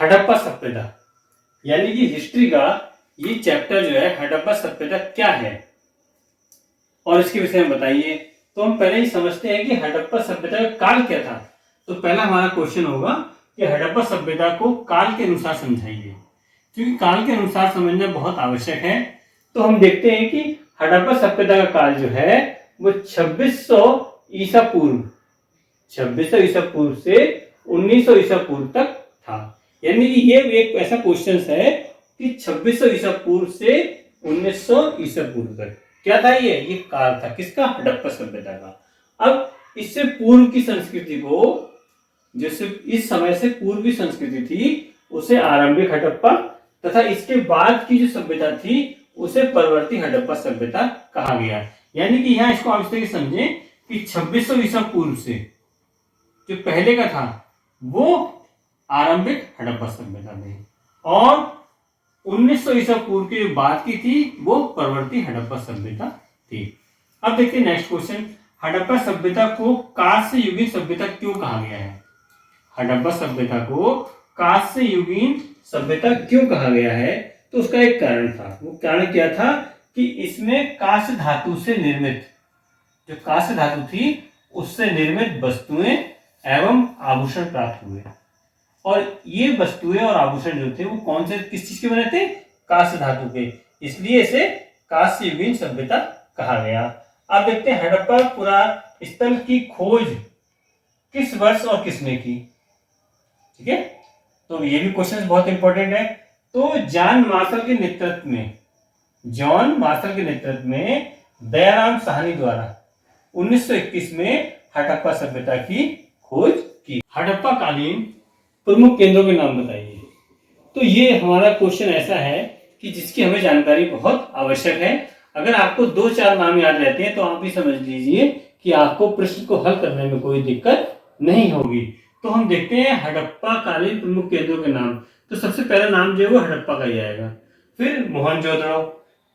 हड़प्पा सभ्यता यानी कि हिस्ट्री का ये चैप्टर जो है हड़प्पा सभ्यता क्या है और इसके विषय में बताइए। तो हम पहले ही समझते हैं कि हड़प्पा सभ्यता का काल क्या था। तो पहला हमारा क्वेश्चन होगा कि हड़प्पा सभ्यता को काल के अनुसार समझाइए, क्योंकि काल के अनुसार समझना बहुत आवश्यक है। तो हम देखते हैं कि हड़प्पा सभ्यता का काल जो है वो 2600 ईसा पूर्व 2600 ईसा पूर्व से 1900 ईसा पूर्व तक था। यानी कि ये एक ऐसा क्वेश्चन है कि 2600 ईसा पूर्व से 1900 ईसा पूर्व तक क्या था। ये काल था किसका? हड़प्पा सभ्यता का। अब इससे पूर्व की संस्कृति को, जैसे इस समय से पूर्व की संस्कृति थी उसे आरंभिक हड़प्पा, तथा इसके बाद की जो सभ्यता थी उसे परवर्ती हड़प्पा सभ्यता कहा गया। यानी कि यहाँ इसको आप इस तरीके से समझें कि 2600 ईसा पूर्व से जो पहले का था वो आरंभिक हड़प्पा सभ्यता थी, और 1900 ईसा पूर्व के जो बाद की थी वो परवर्ती हड़प्पा सभ्यता थी। अब देखते हैं नेक्स्ट क्वेश्चन, हड़प्पा सभ्यता को कांस्य युगीन सभ्यता क्यों कहा गया है? हड़प्पा सभ्यता को कांस्य युगीन सभ्यता क्यों कहा गया है? तो उसका एक कारण था। वो कारण क्या था कि इसमें कांस्य धातु से निर्मित, जो कांस्य धातु थी उससे निर्मित वस्तुएं एवं आभूषण प्राप्त हुए, और ये वस्तुएं और आभूषण जो थे वो कौन से किस चीज के बने थे? कांस्य धातु के, इसलिए इसे कांस्य युगीन सभ्यता कहा गया। अब देखते हैं हड़प्पा पुरास्थल की खोज किस वर्ष और किसने की? ठीक है, तो ये भी क्वेश्चन बहुत इंपॉर्टेंट है। तो जॉन मार्शल के नेतृत्व में दयाराम साहनी द्वारा 1921 में हड़प्पा सभ्यता की खोज की। हड़प्पा कालीन प्रमुख केंद्रों के नाम बताइए। तो ये हमारा क्वेश्चन ऐसा है कि जिसकी हमें जानकारी बहुत आवश्यक है। अगर आपको 2-4 नाम याद रहते हैं तो आप ही समझ लीजिए कि आपको प्रश्न को हल करने में कोई दिक्कत नहीं होगी। तो हम देखते हैं हड़प्पा कालीन प्रमुख केंद्रों के नाम। तो सबसे पहला नाम जो है वो हड़प्पा का ही आएगा, फिर मोहनजोदड़ो,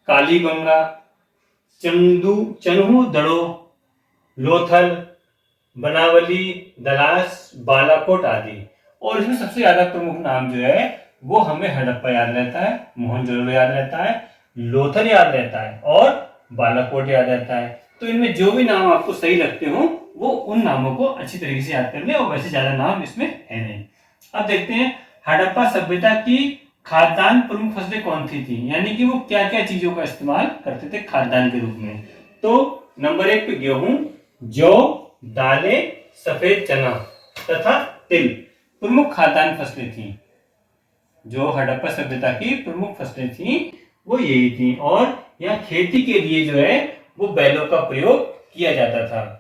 कालीबंगा, चन्हूदड़ो, लोथल, बनावली, दलास, बालाकोट आदि। और इसमें सबसे ज्यादा प्रमुख नाम जो है वो हमें हड़प्पा याद रहता है, मोहनजोदड़ो याद रहता है, लोथल याद रहता है और बालाकोट याद रहता है। तो इनमें जो भी नाम आपको सही लगते हो वो उन नामों को अच्छी तरीके से याद कर ले, और वैसे ज्यादा नाम इसमें है नहीं। अब देखते हैं हड़प्पा सभ्यता की खाद्यान्न प्रमुख फसलें कौन सी थी, यानी कि वो क्या क्या चीजों का इस्तेमाल करते थे खाद्यान्न के रूप में। तो नंबर 1 पे गेहूं, जौ, दालें, सफेद चना तथा तिल प्रमुख खाद्यान्न फसलें थी। जो हड़प्पा सभ्यता की प्रमुख फसलें थी वो यही थी, और यहाँ खेती के लिए जो है वो बैलों का प्रयोग किया जाता था।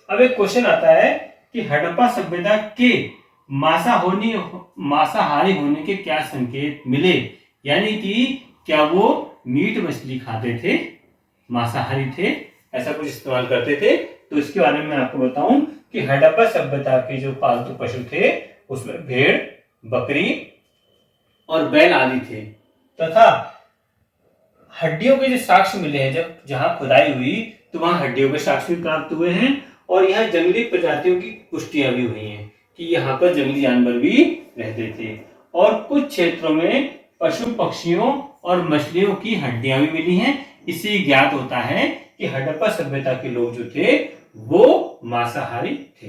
अब एक क्वेश्चन आता है कि हड़प्पा सभ्यता के मांसाहारी होने के क्या संकेत मिले, यानी कि क्या वो मीट मछली खाते थे, मांसाहारी थे, ऐसा कुछ इस्तेमाल करते थे। तो इसके बारे में मैं आपको बताऊं कि हड़प्पा सभ्यता के जो पालतू पशु थे उसमें भेड़, बकरी और बैल आदि थे, तथा हड्डियों के जो साक्ष्य मिले हैं, जब जहां खुदाई हुई तो वहां हड्डियों के साक्ष्य भी प्राप्त हुए हैं, और यहाँ जंगली प्रजातियों की पुष्टियां भी हुई हैं कि यहाँ पर जंगली जानवर भी रहते थे, और कुछ क्षेत्रों में पशु पक्षियों और मछलियों की हड्डियां भी मिली हैं। इससे ज्ञात होता है कि हड़प्पा सभ्यता के लोग जो थे वो मांसाहारी थे।